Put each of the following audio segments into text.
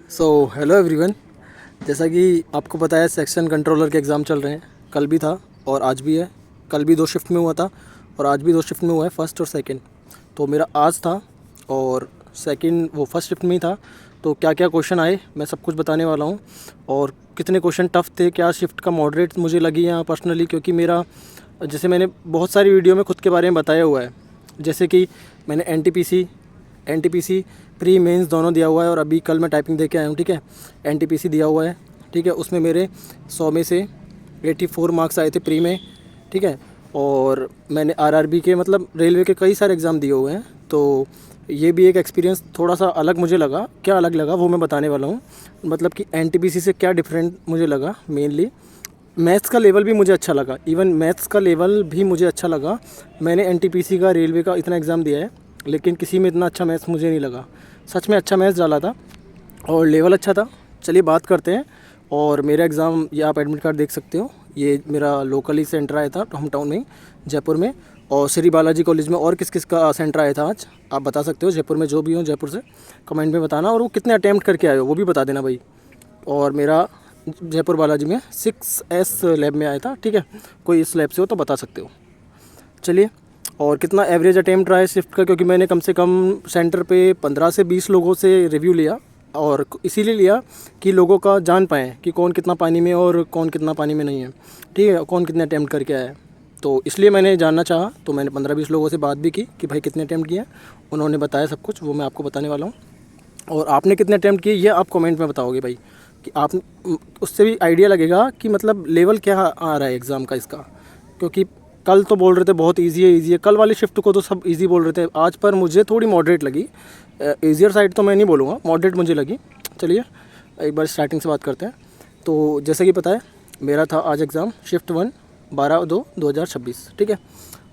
Hello everyone. जैसा कि आपको पता है सेक्शन कंट्रोलर के एग्ज़ाम चल रहे हैं। कल भी था और आज भी है। कल भी 2 शिफ्ट में हुआ था और आज भी 2 शिफ्ट में हुआ है, फर्स्ट और सेकंड। तो मेरा आज था और सेकंड वो फर्स्ट शिफ्ट में ही था। तो क्या क्या क्वेश्चन आए मैं सब कुछ बताने वाला हूँ, और कितने क्वेश्चन टफ़ थे, क्या शिफ्ट का मॉडरेट मुझे लगी यहाँ पर्सनली, क्योंकि मेरा जैसे मैंने बहुत सारी वीडियो में खुद के बारे में बताया हुआ है। जैसे कि मैंने एनटीपीसी प्री मेंस दोनों दिया हुआ है, और अभी कल मैं टाइपिंग दे के आया हूँ। ठीक है, एनटीपीसी दिया हुआ है। ठीक है, उसमें मेरे 100 में से 84 मार्क्स आए थे प्री में। ठीक है, और मैंने आरआरबी के मतलब रेलवे के कई सारे एग्ज़ाम दिए हुए हैं। तो ये भी एक एक्सपीरियंस थोड़ा सा अलग मुझे लगा। क्या अलग लगा वो मैं बताने वाला हूँ। मतलब कि एनटीपीसी से क्या डिफरेंट मुझे लगा। मेनली मैथ्स का लेवल भी मुझे अच्छा लगा। इवन मैथ्स का लेवल भी मुझे अच्छा लगा। मैंने एनटीपीसी का रेलवे का इतना एग्ज़ाम दिया है, लेकिन किसी में इतना अच्छा मैथ्स मुझे नहीं लगा। सच में अच्छा मैथ्स डाला था और लेवल अच्छा था। चलिए बात करते हैं। और मेरा एग्ज़ाम, ये आप एडमिट कार्ड देख सकते हो, ये मेरा लोकली सेंटर आया था होम टाउन में, जयपुर में। और श्री बालाजी कॉलेज में। और किस किस का सेंटर आया था आज आप बता सकते हो, जयपुर में जो भी हो जयपुर से कमेंट में बताना। और वो कितने अटैम्प्ट करके आए हो वो भी बता देना भाई। और मेरा जयपुर बालाजी में 6S लैब में आया था। ठीक है, कोई इस लैब से हो तो बता सकते हो। चलिए, और कितना एवरेज अटेम्प्ट रहा है शिफ्ट का, क्योंकि मैंने कम से कम सेंटर पे 15 से 20 लोगों से रिव्यू लिया। और इसीलिए लिया कि लोगों का जान पाएँ कि कौन कितना पानी में और कौन कितना पानी में नहीं है। ठीक है, कौन कितने अटैम्प्ट करके आया है। तो इसलिए मैंने जानना चाहा। तो मैंने 15-20 लोगों से बात भी की कि भाई कितने अटैम्प्ट किए हैं। उन्होंने बताया सब कुछ, वो मैं आपको बताने वाला हूँ। और आपने कितने अटैम्प्ट किए ये आप कमेंट में बताओगे भाई, कि आप उससे भी आइडिया लगेगा कि मतलब लेवल क्या आ रहा है एग्ज़ाम का इसका। क्योंकि कल तो बोल रहे थे बहुत इजी है, कल वाली शिफ्ट को तो सब इजी बोल रहे थे। आज पर मुझे थोड़ी मॉडरेट लगी। ईजियर साइड तो मैं नहीं बोलूँगा, मॉडरेट मुझे लगी। चलिए एक बार स्टार्टिंग से बात करते हैं। तो जैसे कि पता है मेरा था आज एग्ज़ाम शिफ्ट 1 12/2/2026। ठीक है,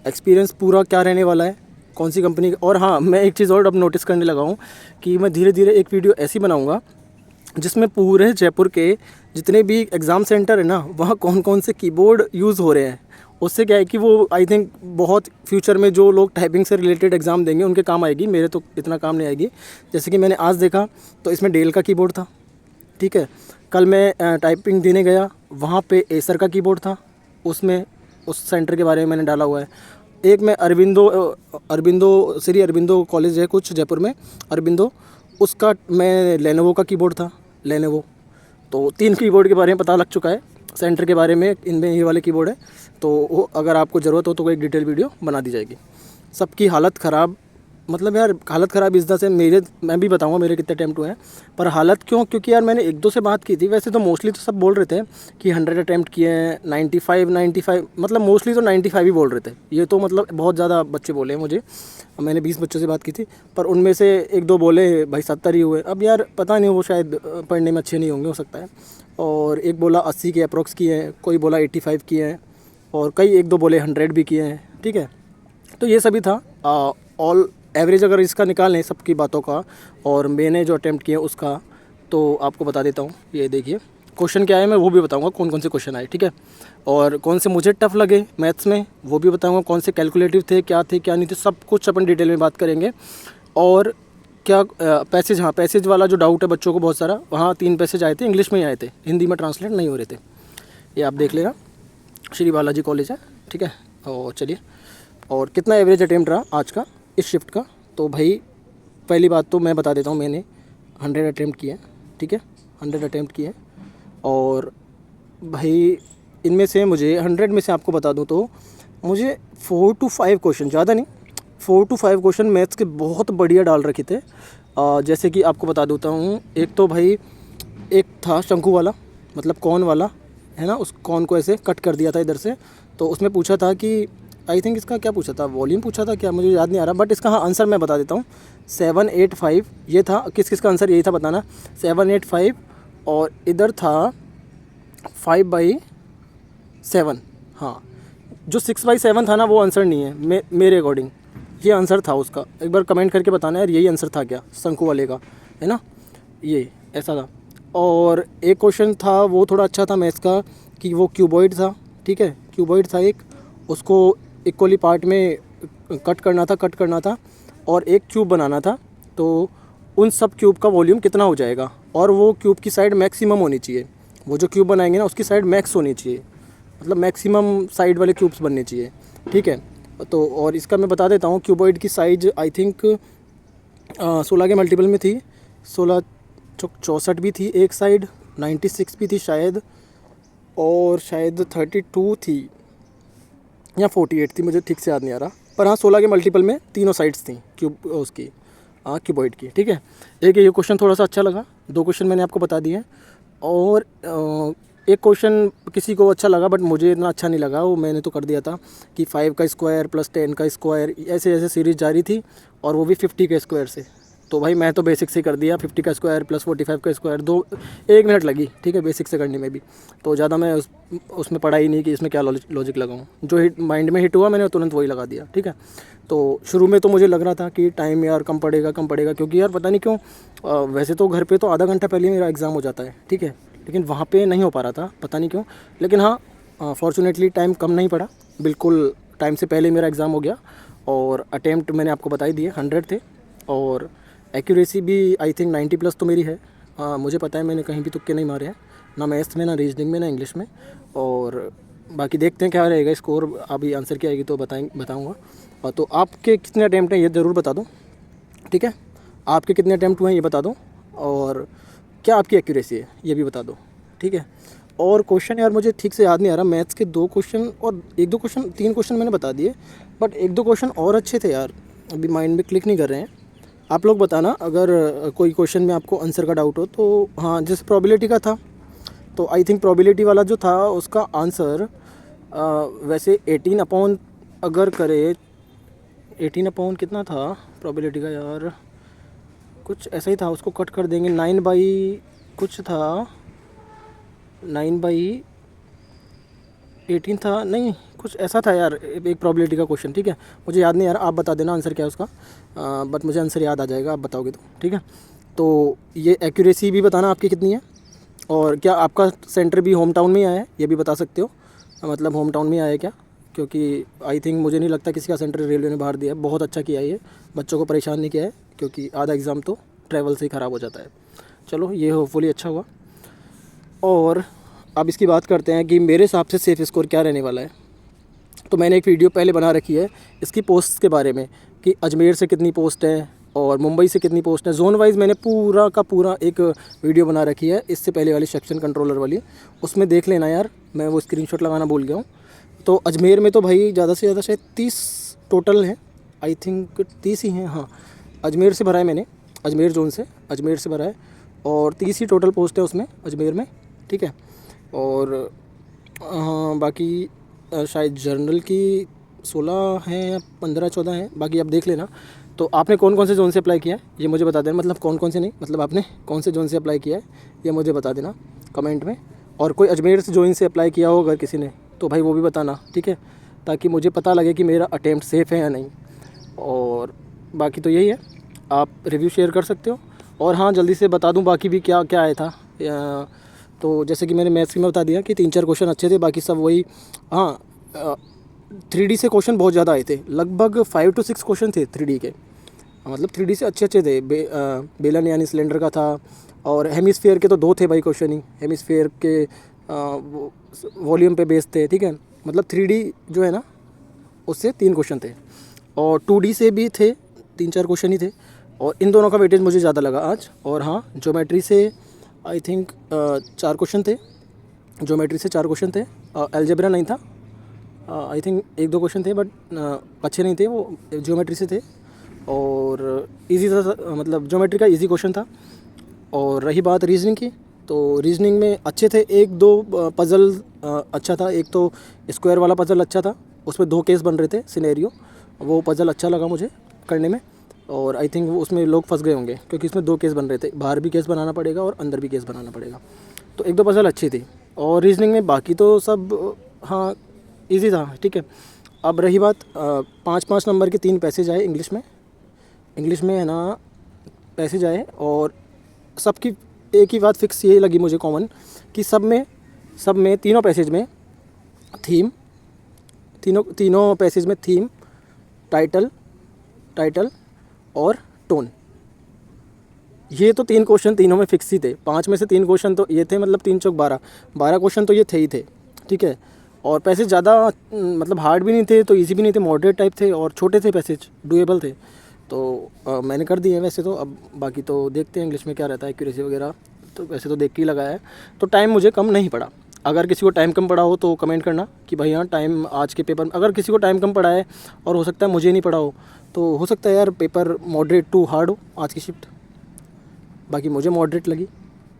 एक्सपीरियंस पूरा क्या रहने वाला है, कौन सी कंपनी। और हाँ, मैं एक चीज़ और अब नोटिस करने लगा हूँ कि मैं धीरे धीरे एक वीडियो ऐसी बनाऊँगा जिसमें पूरे जयपुर के जितने भी एग्ज़ाम सेंटर है ना, वहाँ कौन कौन से कीबोर्ड यूज़ हो रहे हैं। उससे क्या है कि वो आई थिंक बहुत फ्यूचर में जो लोग टाइपिंग से रिलेटेड एग्ज़ाम देंगे उनके काम आएगी। मेरे तो इतना काम नहीं आएगी। जैसे कि मैंने आज देखा तो इसमें डेल का कीबोर्ड था। ठीक है, कल मैं टाइपिंग देने गया, वहाँ पे एसर का कीबोर्ड था। उसमें उस सेंटर के बारे में मैंने डाला हुआ है। एक मैं अरबिंदो श्री अरबिंदो कॉलेज है कुछ जयपुर में, अरबिंदो, उसका मैं लेनोवो का कीबोर्ड था, लेनोवो। तो 3 कीबोर्ड के बारे में पता लग चुका है। सेंटर के बारे में इनमें ये वाले कीबोर्ड है। तो वो अगर आपको ज़रूरत हो तो कोई डिटेल वीडियो बना दी जाएगी। सबकी हालत ख़राब, मतलब यार हालत ख़राब इस तरह से मैं भी बताऊंगा मेरे कितने अटैम्प्ट हुए हैं। पर हालत क्यों, क्योंकि यार मैंने 1-2 से बात की थी। वैसे तो मोस्टली तो सब बोल रहे थे कि 100 अटैम्प्ट किए हैं, 95 मतलब मोस्टली तो 95 ही बोल रहे थे। ये तो मतलब बहुत ज़्यादा बच्चे बोले हैं मुझे। मैंने 20 बच्चों से बात की थी, पर उनमें से 1-2 बोले भाई 70 ही हुए। अब यार पता नहीं, वो शायद पढ़ने में अच्छे नहीं होंगे, हो सकता है। और एक बोला 80 के अप्रोक्स किए हैं, कोई बोला 85 किए हैं, और कई 1-2 बोले 100 भी किए हैं। ठीक है, तो ये सभी था। ऑल एवरेज अगर इसका निकालें सबकी बातों का और मैंने जो अटैम्प्ट किया उसका, तो आपको बता देता हूँ। ये देखिए क्वेश्चन क्या है, मैं वो भी बताऊँगा कौन कौन से क्वेश्चन आए। ठीक है, और कौन से मुझे टफ़ लगे मैथ्स में वो भी बताऊँगा, कौन से कैलकुलेटिव थे क्या नहीं थे, सब कुछ अपन डिटेल में बात करेंगे। और क्या पैसेज, हाँ पैसेज वाला जो डाउट है बच्चों को बहुत सारा, वहाँ 3 पैसेज आए थे, इंग्लिश में ही आए थे, हिंदी में ट्रांसलेट नहीं हो रहे थे। ये आप देख लेना, श्री बालाजी कॉलेज है। ठीक है, और चलिए, और कितना एवरेज अटेम्प्ट रहा आज का इस शिफ्ट का। तो भाई पहली बात तो मैं बता देता हूँ, मैंने 100 अटेम्प्ट किए हैं। ठीक है, 100 अटेम्प्ट किए हैं। और भाई इनमें से मुझे 100 में से आपको बता दूँ तो मुझे 4 to 5 क्वेश्चन, ज़्यादा नहीं, 4 to 5 क्वेश्चन मैथ्स के बहुत बढ़िया डाल रखे थे। जैसे कि आपको बता देता हूँ, एक तो भाई एक था शंकु वाला, मतलब कौन वाला है ना, उस कौन को ऐसे कट कर दिया था इधर से। तो उसमें पूछा था कि आई थिंक इसका क्या पूछा था, वॉल्यूम पूछा था क्या, मुझे याद नहीं आ रहा। बट इसका हाँ आंसर मैं बता देता हूँ, 785 ये था। किस किस का आंसर यही था बताना, 785। और इधर था 5/7। हाँ, जो 6/7 था ना वो आंसर नहीं है मेरे अकॉर्डिंग, ये आंसर था उसका। एक बार कमेंट करके बताना यार यही आंसर था क्या शंकु वाले का, है ना, ये ऐसा था। और एक क्वेश्चन था वो थोड़ा अच्छा था मैथ्स का, कि वो क्यूबॉइड था। ठीक है, क्यूबॉइड था एक, उसको इक्वली पार्ट में कट करना था और एक क्यूब बनाना था। तो उन सब क्यूब का वॉल्यूम कितना हो जाएगा, और वो क्यूब की साइड मैक्सिमम होनी चाहिए। वो जो क्यूब बनाएंगे ना उसकी साइड मैक्स होनी चाहिए, मतलब मैक्सिमम साइड वाले क्यूब्स बनने चाहिए, ठीक है। तो और इसका मैं बता देता हूँ, क्यूबॉइड की साइज आई थिंक 16 के मल्टीपल में थी। 16 64 भी थी एक साइड, 96 भी थी शायद, और शायद 32 थी या 48 थी, मुझे ठीक से याद नहीं आ रहा। पर हाँ 16 के मल्टीपल में तीनों साइड्स थी क्यूब उसकी, हाँ क्यूबॉइड की, ठीक है। एक ये क्वेश्चन थोड़ा सा अच्छा लगा, 2 क्वेश्चन मैंने आपको बता दिए। और एक क्वेश्चन किसी को अच्छा लगा बट मुझे इतना अच्छा नहीं लगा, वो मैंने तो कर दिया था कि 5 का स्क्वायर प्लस 10 का स्क्वायर, ऐसे ऐसे सीरीज जारी थी, और वो भी 50 के स्क्वायर से। तो भाई मैं तो बेसिक से कर दिया, 50 का स्क्वायर प्लस 45 का स्क्वायर, 1 मिनट लगी, ठीक है, बेसिक से करने में भी। तो ज़्यादा मैं उसमें पढ़ा ही नहीं कि इसमें क्या लॉजिक लगाऊँ, जो हिट माइंड में हिट हुआ मैंने तुरंत वही लगा दिया, ठीक है। तो शुरू में तो मुझे लग रहा था कि टाइम यार कम पड़ेगा, क्योंकि यार पता नहीं क्यों, वैसे तो घर पे तो आधा घंटा पहले मेरा एग्ज़ाम हो जाता है, ठीक है, लेकिन वहाँ पे नहीं हो पा रहा था, पता नहीं क्यों। लेकिन हाँ फॉर्चुनेटली टाइम कम नहीं पड़ा, बिल्कुल टाइम से पहले मेरा एग्ज़ाम हो गया। और अटेम्प्ट मैंने आपको बता ही दिए 100 थे, और एक्यूरेसी भी आई थिंक 90 प्लस तो मेरी है। मुझे पता है मैंने कहीं भी तुक्के नहीं मारे हैं, ना मैथ्स में, ना रीजनिंग में, ना इंग्लिश में। और बाकी देखते हैं क्या रहेगा स्कोर, अभी आंसर की आएगी तो बताऊँगा। तो आपके कितने अटैम्प्ट हैं ये ज़रूर बता दो, ठीक है। आपके कितने अटैम्प्ट हुए हैं ये बता दो, और क्या आपकी एक्यूरेसी है ये भी बता दो, ठीक है। और क्वेश्चन यार मुझे ठीक से याद नहीं आ रहा, मैथ्स के 2 क्वेश्चन और 1-2 क्वेश्चन, 3 क्वेश्चन मैंने बता दिए, बट 1-2 क्वेश्चन और अच्छे थे यार, अभी माइंड में क्लिक नहीं कर रहे हैं। आप लोग बताना अगर कोई क्वेश्चन में आपको आंसर का डाउट हो तो। हाँ जैसे प्रोबेबिलिटी का था, तो आई थिंक प्रोबेबिलिटी वाला जो था उसका आंसर वैसे 18 अपॉन अगर करे, 18 अपॉन कितना था प्रोबेबिलिटी का यार, कुछ ऐसा ही था, उसको कट कर देंगे, 9 बाई कुछ था, 9/18 था, नहीं कुछ ऐसा था यार, एक प्रोबेबिलिटी का क्वेश्चन, ठीक है। मुझे याद नहीं यार, आप बता देना आंसर क्या है उसका, बट मुझे आंसर याद आ जाएगा आप बताओगे तो, ठीक है। तो ये एक्यूरेसी भी बताना आपकी कितनी है, और क्या आपका सेंटर भी होम टाउन में ही आया है ये भी बता सकते हो, मतलब होम टाउन में आया है क्या, क्योंकि आई थिंक मुझे नहीं लगता किसी का सेंटर रेलवे ने बाहर दिया है। बहुत अच्छा किया है ये, बच्चों को परेशान नहीं किया है, क्योंकि आधा एग्ज़ाम तो ट्रैवल से ही ख़राब हो जाता है। चलो ये होपफुली अच्छा हुआ। और अब इसकी बात करते हैं कि मेरे हिसाब से सेफ़ स्कोर क्या रहने वाला है। तो मैंने एक वीडियो पहले बना रखी है इसकी पोस्ट के बारे में, कि अजमेर से कितनी पोस्ट है और मुंबई से कितनी पोस्ट है, जोन वाइज मैंने पूरा का पूरा एक वीडियो बना रखी है, इससे पहले वाली सेक्शन कंट्रोलर वाली, उसमें देख लेना यार, मैं वो स्क्रीनशॉट लगाना भूल गया हूँ। तो अजमेर में तो भाई ज़्यादा से ज़्यादा शायद 30 टोटल हैं, आई थिंक 30 ही हैं, हाँ अजमेर से भरा है मैंने, अजमेर जोन से, अजमेर से भरा है, और 30 ही टोटल पोस्ट है उसमें अजमेर में, ठीक है। और हाँ बाकी शायद जर्नल की 16 हैं या 15-14 हैं, बाकी आप देख लेना। तो आपने कौन कौन से जोन से अप्लाई किया है ये मुझे बता देना, मतलब कौन कौन से नहीं, मतलब आपने कौन से जोन से अप्लाई किया है ये मुझे बता देना कमेंट में। और कोई अजमेर से जोन से अप्लाई किया हो अगर किसी ने, तो भाई वो भी बताना, ठीक है, ताकि मुझे पता लगे कि मेरा अटेम्प्ट सेफ़ है या नहीं। और बाकी तो यही है, आप रिव्यू शेयर कर सकते हो। और हाँ जल्दी से बता दूँ बाकी भी क्या क्या आया था, तो जैसे कि मैंने मैथ्स में बता दिया कि 3-4 क्वेश्चन अच्छे थे, बाकी सब वही। हाँ 3D से क्वेश्चन बहुत ज़्यादा आए थे, लगभग 5 to 6 क्वेश्चन थे 3D के, मतलब 3D से अच्छे अच्छे थे। बेलन यानी सिलेंडर का था, और हेमिस्फीयर के तो 2 थे भाई क्वेश्चन ही, हेमिस्फीयर के वॉल्यूम पे बेस्ड थे, ठीक है। मतलब 3D जो है ना उससे 3 क्वेश्चन थे, और 2D से भी थे 3-4 क्वेश्चन ही थे, और इन दोनों का वेटेज मुझे ज़्यादा लगा आज। और हाँ ज्योमेट्री से आई थिंक 4 क्वेश्चन थे, ज्योमेट्री से 4 क्वेश्चन थे, अलजेब्रा नहीं था, आई थिंक 1-2 क्वेश्चन थे, बट अच्छे नहीं थे, वो ज्योमेट्री से थे, और इजी था, मतलब ज्योमेट्री का इजी क्वेश्चन था। और रही बात रीजनिंग की, तो रीजनिंग में अच्छे थे, 1-2 पज़ल अच्छा था, एक तो स्क्वायर वाला पज़ल अच्छा था, उसमें 2 केस बन रहे थे सिनेरियो, वो पज़ल अच्छा लगा मुझे करने में। और आई थिंक वो उसमें लोग फंस गए होंगे, क्योंकि इसमें 2 केस बन रहे थे, बाहर भी केस बनाना पड़ेगा और अंदर भी केस बनाना पड़ेगा। तो 1-2 पज़ल अच्छी थी, और रीजनिंग में बाकी तो सब हाँ इजी था, ठीक है। अब रही बात 5-5 नंबर के 3 पैसेज आए इंग्लिश में है ना, पैसेज आए, और सबकी एक ही बात फिक्स ये लगी मुझे कॉमन, कि सब में तीनों पैसेज में थीम, तीनों पैसेज में थीम, टाइटल और टोन, ये तो 3 क्वेश्चन तीनों में फिक्स ही थे, 5 में से 3 क्वेश्चन तो ये थे, मतलब 3 चौक 12, 12 क्वेश्चन तो ये थे ही थे, ठीक है। और पैसेज ज़्यादा मतलब हार्ड भी नहीं थे तो इजी भी नहीं थे, मॉडरेट टाइप थे और छोटे थे पैसेज, डुएबल थे। तो मैंने कर दिए वैसे तो, अब बाकी तो देखते हैं इंग्लिश में क्या रहता है एक्यूरेसी वगैरह। तो वैसे तो देख के ही लगाया है, तो टाइम मुझे कम नहीं पड़ा। अगर किसी को टाइम कम पड़ा हो तो कमेंट करना कि भाई हाँ टाइम आज के पेपर में, अगर किसी को टाइम कम पड़ा है और हो सकता है मुझे नहीं पड़ा हो, तो हो सकता है यार पेपर मॉडरेट टू हार्ड हो आज की शिफ्ट। बाकी मुझे मॉडरेट लगी,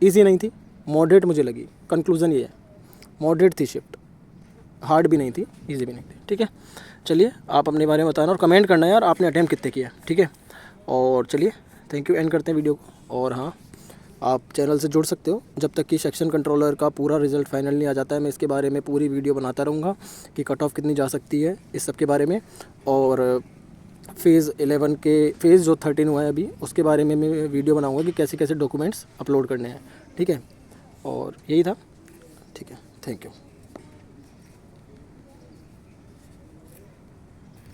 इजी नहीं थी, मॉडरेट मुझे लगी। कंक्लूज़न ये है, मॉडरेट थी शिफ्ट, हार्ड भी नहीं थी, इजी भी नहीं थी, ठीक है। चलिए आप अपने बारे में बताना और कमेंट करना यार आपने अटैम्प्ट कितने किया, ठीक है। और चलिए थैंक यू, एंड करते हैं वीडियो को। और हाँ, आप चैनल से जुड़ सकते हो जब तक कि सेक्शन कंट्रोलर का पूरा रिज़ल्ट फाइनल नहीं आ जाता है। मैं इसके बारे में पूरी वीडियो बनाता रहूँगा कि कट ऑफ कितनी जा सकती है इस सब के बारे में। और फ़ेज़ 11 के फ़ेज़ जो 13 हुआ है अभी, उसके बारे में मैं वीडियो बनाऊँगा कि कैसे कैसे डॉक्यूमेंट्स अपलोड करने हैं, ठीक है। और यही था, ठीक है, थैंक यू।